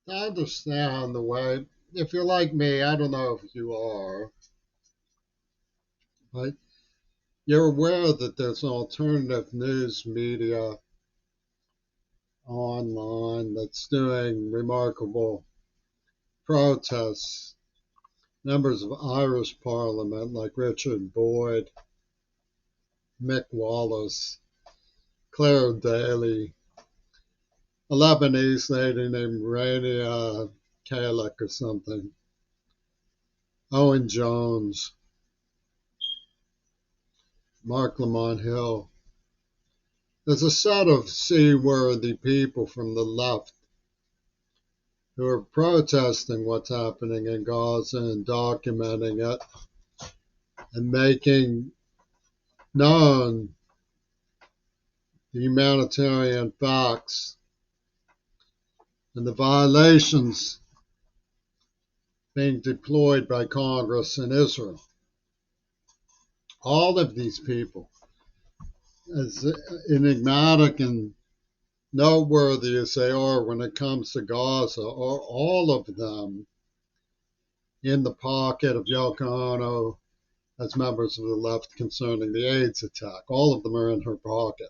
I understand the way, if you're like me, I don't know if you are, but you're aware that there's an alternative news media online that's doing remarkable protests. Members of Irish Parliament like Richard Boyd, Mick Wallace, Claire Daly, a Lebanese lady named Rania Kalek or something, Owen Jones, Mark Lamont Hill. There's a set of seaworthy people from the left who are protesting what's happening in Gaza and documenting it and making known the humanitarian facts and the violations being deployed by Congress in Israel. All of these people, as enigmatic and noteworthy as they are when it comes to Gaza, are all of them in the pocket of Yoko Ono as members of the left concerning the AIDS attack. All of them are in her pocket.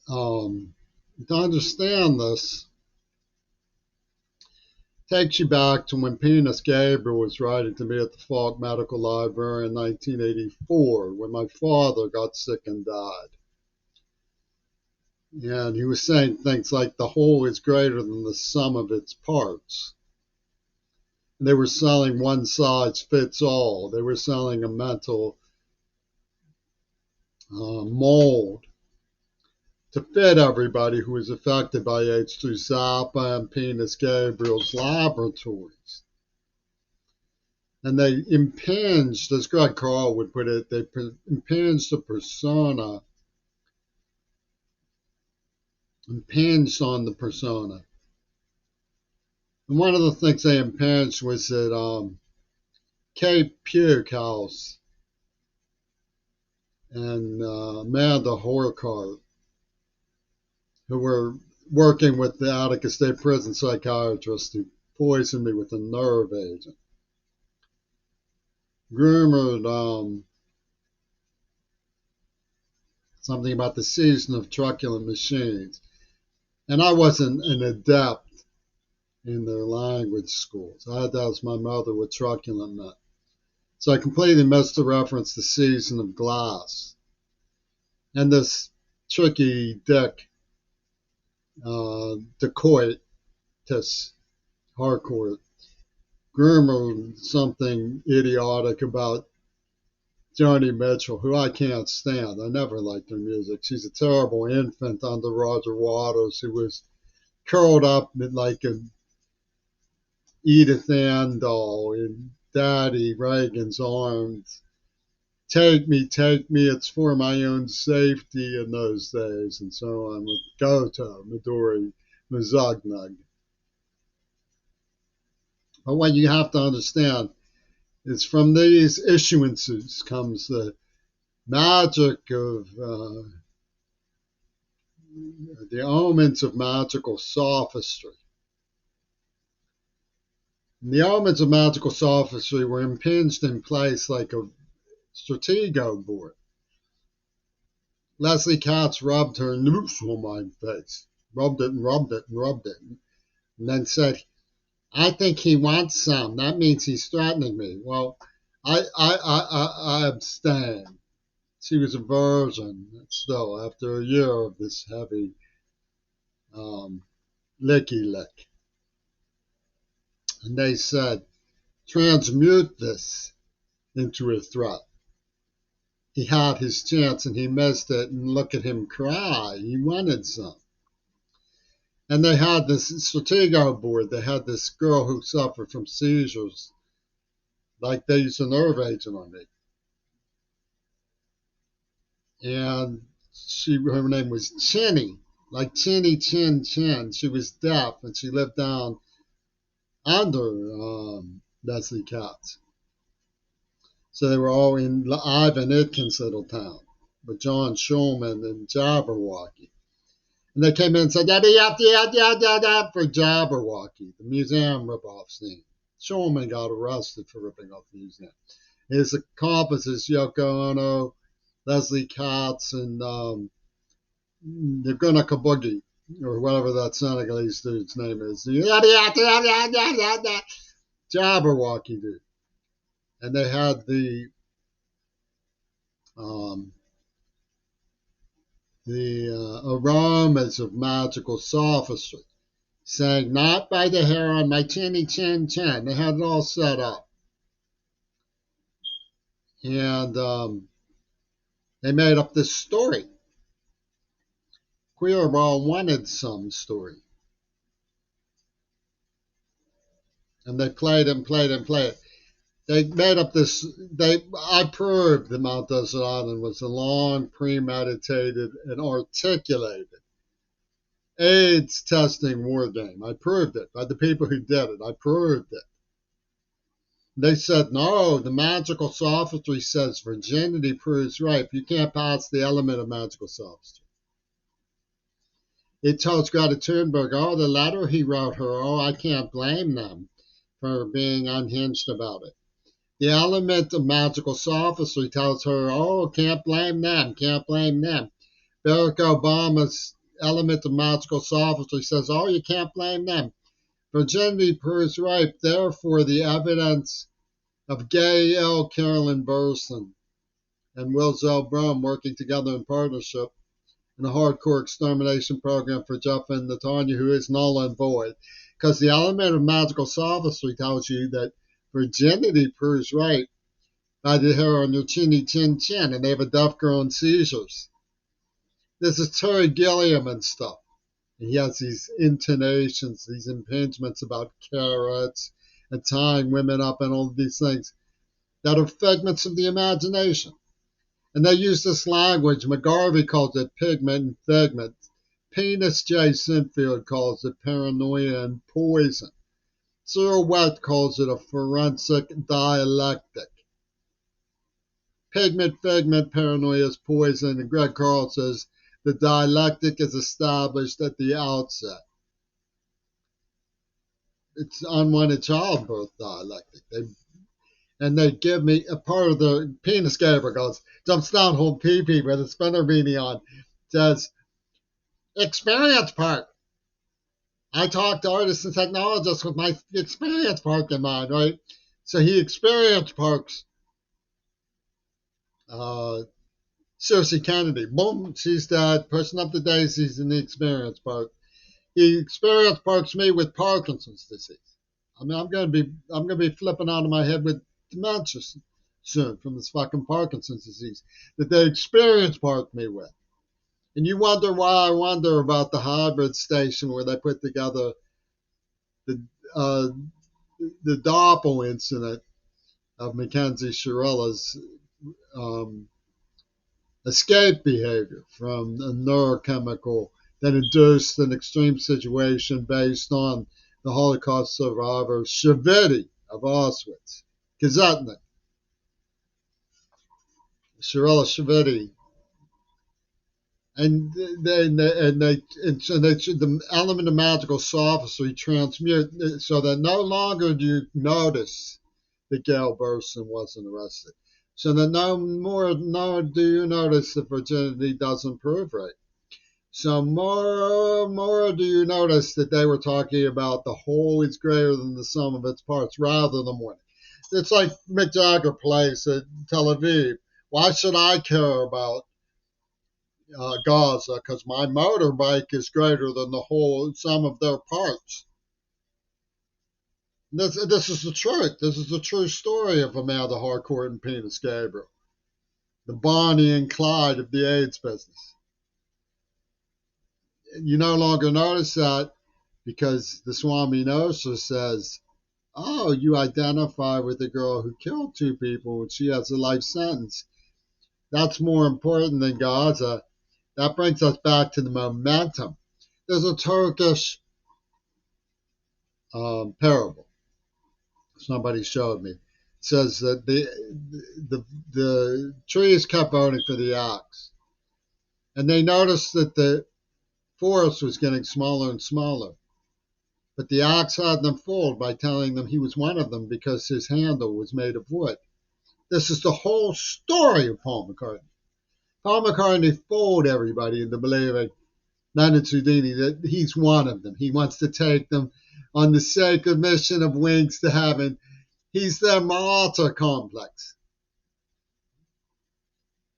To understand this takes you back to when Penis Gabriel was writing to me at the Falk Medical Library in 1984 when my father got sick and died. And he was saying things like the whole is greater than the sum of its parts. And they were selling one size fits all. They were selling a mental mold to fit everybody who was affected by AIDS through Zappa and Penis Gabriel's laboratories. And they impinged, as Greg Carl would put it, they impinged the persona, impinged on the persona. And one of the things they impinged was that Kate Puke House and Amanda Horkart, who were working with the Attica State Prison psychiatrist who poisoned me with a nerve agent, rumored something about the season of truculent machines. And I wasn't an adept in their language schools. I had to ask my mother what truculent meant. So I completely missed the reference to Season of Glass. And this tricky dick, dacoitus Harcourt, rumored something idiotic about Joni Mitchell, who I can't stand. I never liked her music. She's a terrible infant under Roger Waters who was curled up like an Edith Ann doll in Daddy Reagan's arms. Take me, it's for my own safety in those days, and so on, with Goto, Midori, Mazugnug. But what you have to understand is from these issuances comes the magic of the omens of magical sophistry. And the omens of magical sophistry were impinged in place like a stratego board. Leslie Katz rubbed her noose on my face, rubbed it and rubbed it and rubbed it, and then said, I think he wants some. That means he's threatening me. Well, I abstain. She was a virgin still after a year of this heavy licky lick. And they said, transmute this into a threat. He had his chance and he missed it, and look at him cry. He wanted some. And they had this stratego board. They had this girl who suffered from seizures, like they used a nerve agent on me. And her name was Chinny, like Chinny Chin Chin. She was deaf and she lived down under Leslie Katz. So they were all in Ivan Itkin's little town with John Schulman and Jabberwocky. And they came in and said, yada, yada, yada, yada, yada, for Jabberwocky, the museum ripoff scene. Shulman got arrested for ripping off the museum. His accomplices, Yoko Ono, Leslie Katz, and Naguna Kabugi, or whatever that Senegalese dude's name is. Yada, yada, yada, yada, yada, yada. Jabberwocky dude. And they had um, the aromas of magical sophistry, saying, not by the hair on my chinny chin chin. They had it all set up. And they made up this story. Queerball wanted some story. And they played and played and played. They made up this. I proved that Mount Desert Island was a long, premeditated, and articulated AIDS testing war game. I proved it by the people who did it. I proved it. They said, no, the magical sophistry says virginity proves rape. You can't pass the element of magical sophistry. It tells Greta Thunberg, oh, the letter he wrote her, oh, I can't blame them for being unhinged about it. The element of magical sophistry tells her, oh, can't blame them, can't blame them. Barack Obama's element of magical sophistry says, oh, you can't blame them. Virginity proves rape, therefore the evidence of gay L. Carolyn Burson and Will Zell-Brum working together in partnership in a hardcore extermination program for Jeff and Natanya, who is null and void. Because the element of magical sophistry tells you that virginity proves rape by the hair on your chinny chin chin, and they have a deaf girl and seizures. This is Terry Gilliam and stuff. And he has these intonations, these impingements about carrots and tying women up and all of these things that are figments of the imagination. And they use this language. McGarvey calls it pigment and figment. Penis J. Sinfield calls it paranoia and poison. Cyril Wett calls it a forensic dialectic. Pigment, figment, paranoia is poison. And Greg Carl says the dialectic is established at the outset. It's unwanted childbirth dialectic. They give me a part of the penis Gabriel goes, jumps down home pee pee with a spinner beanie on, says, experience part. I talk to artists and technologists with my experience part in mind, right? So he experience parks Susie Kennedy. Boom, she's dead, pushing up the daisies in the experience park. He experience parks me with Parkinson's disease. I mean, I'm gonna be flipping out of my head with dementia soon from this fucking Parkinson's disease that they experience parked me with. And you wonder why I wonder about the hybrid station where they put together the uh, the Doppel incident of Mackenzie Shirilla's escape behavior from a neurochemical that induced an extreme situation based on the Holocaust survivor Shaviti of Auschwitz. Kazetnik, Shirella Shaviti. The element of magical sophistry transmute so that no longer do you notice that Gail Burson wasn't arrested. So that no do you notice that virginity doesn't prove rape. So more do you notice that they were talking about the whole is greater than the sum of its parts rather than one. It's like Mick Jagger plays at Tel Aviv. Why should I care about Gaza? Because my motorbike is greater than the whole sum of their parts. This is the truth. This is the true story of Amanda Harcourt and Penis Gabriel, the Bonnie and Clyde of the AIDS business. You no longer notice that because the Swami Nosha says, oh, you identify with the girl who killed two people and she has a life sentence. That's more important than Gaza. That brings us back to the momentum. There's a Turkish parable. Somebody showed me. It says that the trees kept voting for the ox. And they noticed that forest was getting smaller and smaller. But the ox had them fooled by telling them he was one of them because his handle was made of wood. This is the whole story of Paul McCartney. Paul McCartney fooled everybody into believing, Leonard Sudini, that he's one of them. He wants to take them on the sacred mission of wings to heaven. He's their martyr complex.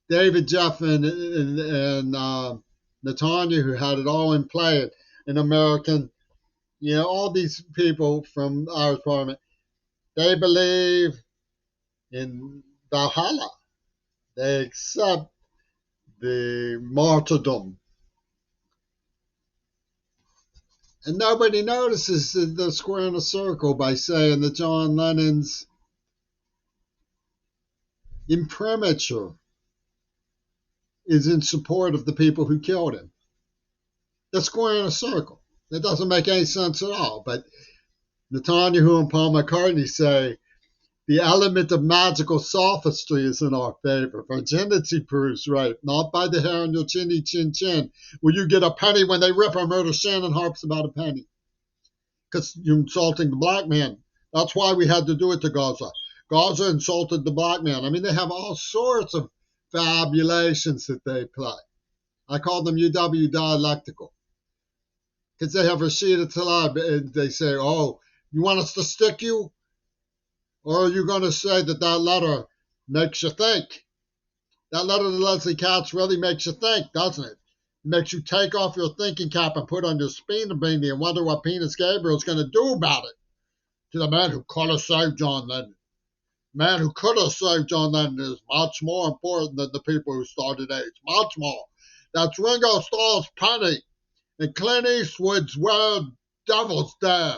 David Jeff and Netanya, who had it all in play, an American, all these people from our parliament, they believe in Valhalla. They accept the martyrdom. And nobody notices the square in a circle by saying that John Lennon's imprimatur is in support of the people who killed him. The square in a circle. That doesn't make any sense at all. But Netanyahu and Paul McCartney say the element of magical sophistry is in our favor. Virginity proves right, not by the hair on your chinny chin chin, where you get a penny when they rip or murder Shannon harps about a penny. Because you're insulting the black man. That's why we had to do it to Gaza. Gaza insulted the black man. I mean, they have all sorts of fabulations that they play. I call them UW dialectical. Because they have Rashida Tlaib, and they say, oh, you want us to stick you? Or are you going to say that letter makes you think? That letter to Leslie Katz really makes you think, doesn't it? It makes you take off your thinking cap and put on your spina beanie and wonder what Penis Gabriel's going to do about it. To the man who could have saved John Lennon. The man who could have saved John Lennon is much more important than the people who started AIDS. Much more. That's Ringo Starr's penny and Clint Eastwood's Where Devils Dare.